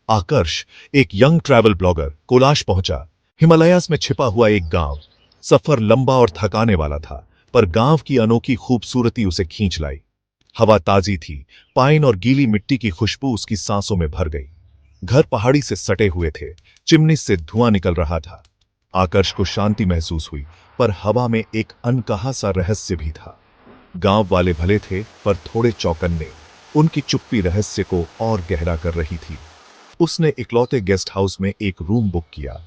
आकर्ष, एक young travel blogger, Kailash पहुंचा। हिमालयास में छिपा हुआ एक गांव। सफर लंबा और थकाने वाला था, पर गांव की अनोखी खूबसूरती उसे खींच लाई। हवा ताजी थी, पाइन और गीली मिट्टी की खुशबू उसकी सांसों में भर गई। घर पहाड़ी से सटे हुए थे, चिमनी से धुआं निकल रहा था। आकर्ष को शांति महसूस हुई, पर हवा में एक अनकहा सा रहस्य भी था। गांव वाले भले थे, पर थोड़े चौकन्ने। उनकी चुप्पी रहस्य को और गहरा कर रही थी। उसने इकलौते गेस्ट हाउस में एक रूम बुक किया,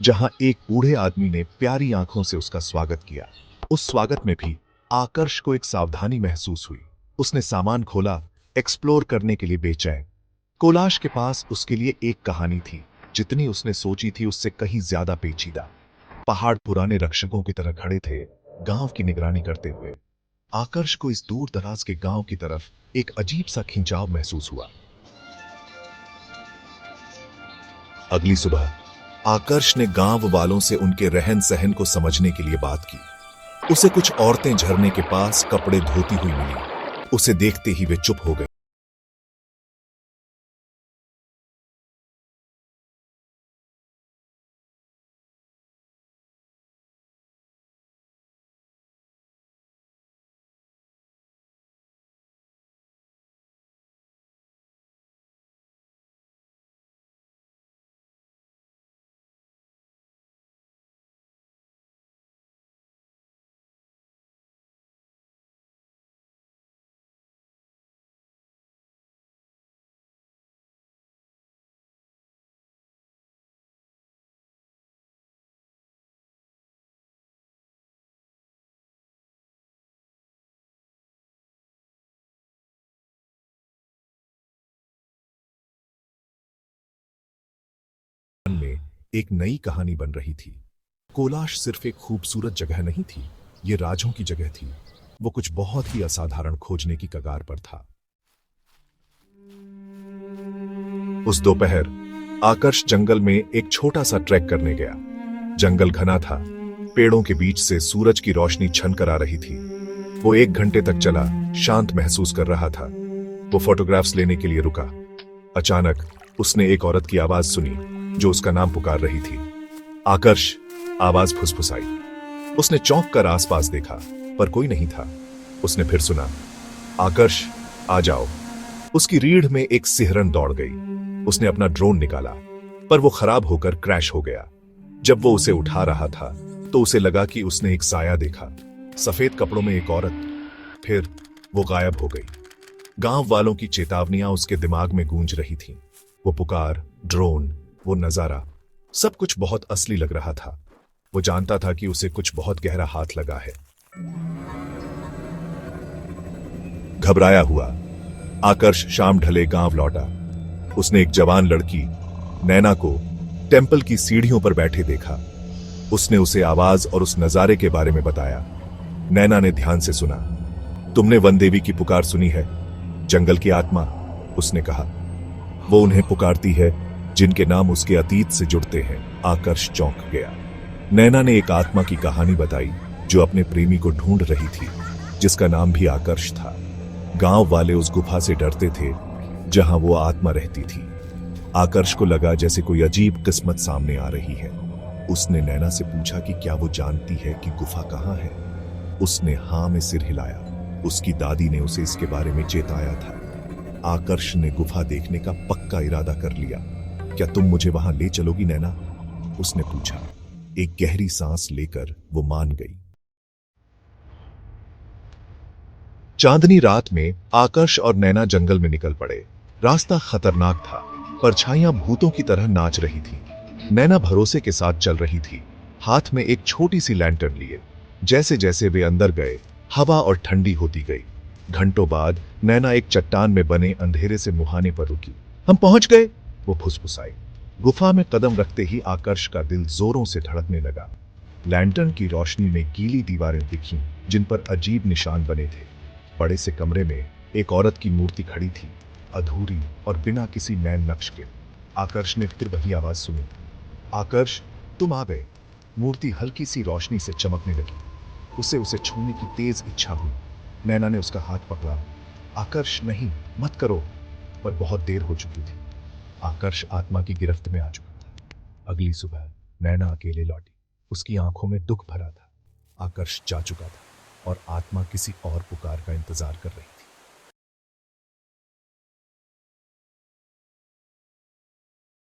जहां एक बूढ़े आदमी ने प्यारी आंखों से उसका स्वागत किया। उस स्वागत में भी आकर्ष को एक सावधानी महसूस हुई। उसने सामान खोला, एक्सप्लोर करने के लिए बेचैन। कैलाश के पास उसके लिए एक कहानी थी, जितनी उसने सोची थी उससे कहीं ज्यादा पेचीदा। पहाड़ पुराने रक्षकों की तरह खड़े थे, गांव की निगरानी करते हुए। आकर्ष को इस दूर दराज के गांव की तरफ एक अजीब सा खिंचाव महसूस हुआ। अगली सुबह आकर्ष ने गांव वालों से उनके रहन सहन को समझने के लिए बात की। उसे कुछ औरतें झरने के पास कपड़े धोती हुई मिली। उसे देखते ही वे चुप हो गई। मन में एक नई कहानी बन रही थी। कैलाश सिर्फ एक खूबसूरत जगह नहीं थी, ये राजों की जगह थी। वो कुछ बहुत ही असाधारण खोजने की कगार पर था। उस दोपहर आकर्ष जंगल में एक छोटा सा ट्रैक करने गया। जंगल घना था, पेड़ों के बीच से सूरज की रोशनी छनकर आ रही थी। वो 1 घंटे तक चला, शांत महसूस कर रहा था। वो फोटोग्राफ्स लेने के लिए रुका। अचानक उसने एक औरत की आवाज सुनी, जो उसका नाम पुकार रही थी। आकर्ष, आवाज फुसफुसाई। उसने चौंक कर आसपास देखा, पर कोई नहीं था। उसने फिर सुना, आकर्ष, आ जाओ। उसकी रीढ़ में एक सिहरन दौड़ गई। उसने अपना ड्रोन निकाला, पर वो खराब होकर क्रैश हो गया। जब वो उसे उठा रहा था, तो उसे लगा कि उसने एक साया देखा, सफेद कपड़ों में एक औरत। फिर वो गायब हो गई। गांव वालों की चेतावनियां उसके दिमाग में गूंज रही थीं। वो पुकार, ड्रोन, वो नजारा, सब कुछ बहुत असली लग रहा था। वो जानता था कि उसे कुछ बहुत गहरा हाथ लगा है। घबराया हुआ आकर्ष शाम ढले गांव लौटा। उसने एक जवान लड़की, नैना को टेंपल की सीढ़ियों पर बैठे देखा। उसने उसे आवाज और उस नजारे के बारे में बताया। नैना ने ध्यान से सुना। तुमने वन देवी की पुकार सुनी है? जंगल की आत्मा, उसने कहा। वो उन्हें पुकारती है जिनके नाम उसके अतीत से जुड़ते हैं। आकर्ष चौंक गया। नैना ने एक आत्मा की कहानी बताई, जो अपने प्रेमी को ढूंढ रही थी, जिसका नाम भी आकर्ष था। गांव वाले उस गुफा से डरते थे, जहां वो आत्मा रहती थी। आकर्ष को लगा जैसे कोई अजीब किस्मत सामने आ रही है। उसने नैना से पूछा कि क्या वो जानती है कि गुफा कहां है। उसने हां में सिर हिलाया। उसकी दादी ने उसे इसके बारे में चेताया था। आकर्ष ने गुफा देखने का पक्का इरादा कर लिया। क्या तुम मुझे वहां ले चलोगी नैना? उसने पूछा। एक गहरी सांस लेकर वो मान गई। चांदनी रात में आकर्ष और नैना जंगल में निकल पड़े। रास्ता खतरनाक था, परछाइयां भूतों की तरह नाच रही थी। नैना भरोसे के साथ चल रही थी, हाथ में एक छोटी सी लैंटर्न लिए। जैसे जैसे वे अंदर गए, हवा और ठंडी होती गई। घंटों बाद नैना एक चट्टान में बने अंधेरे से मुहाने पर रुकी। हम पहुंच गए, वो फुसफुसाई। गुफा में कदम रखते ही आकर्ष का दिल जोरों से धड़कने लगा। लैंटर्न की रोशनी में गीली दीवारें दिखीं, जिन पर अजीब निशान बने थे। बड़े से कमरे में एक औरत की मूर्ति खड़ी थी, अधूरी और बिना किसी नैन नक्श के। आकर्ष ने फिर वही आवाज सुनी, आकर्ष, तुम आ गए। मूर्ति हल्की सी रोशनी से चमकने लगी। उसे छूने की तेज इच्छा हुई। नैना ने उसका हाथ पकड़ा। आकर्ष, नहीं, मत करो। पर बहुत देर हो चुकी थी। आकर्ष आत्मा की गिरफ्त में आ चुका था। अगली सुबह नैना अकेले लौटी। उसकी आंखों में दुख भरा था। आकर्ष जा चुका था और आत्मा किसी और पुकार का इंतजार कर रही।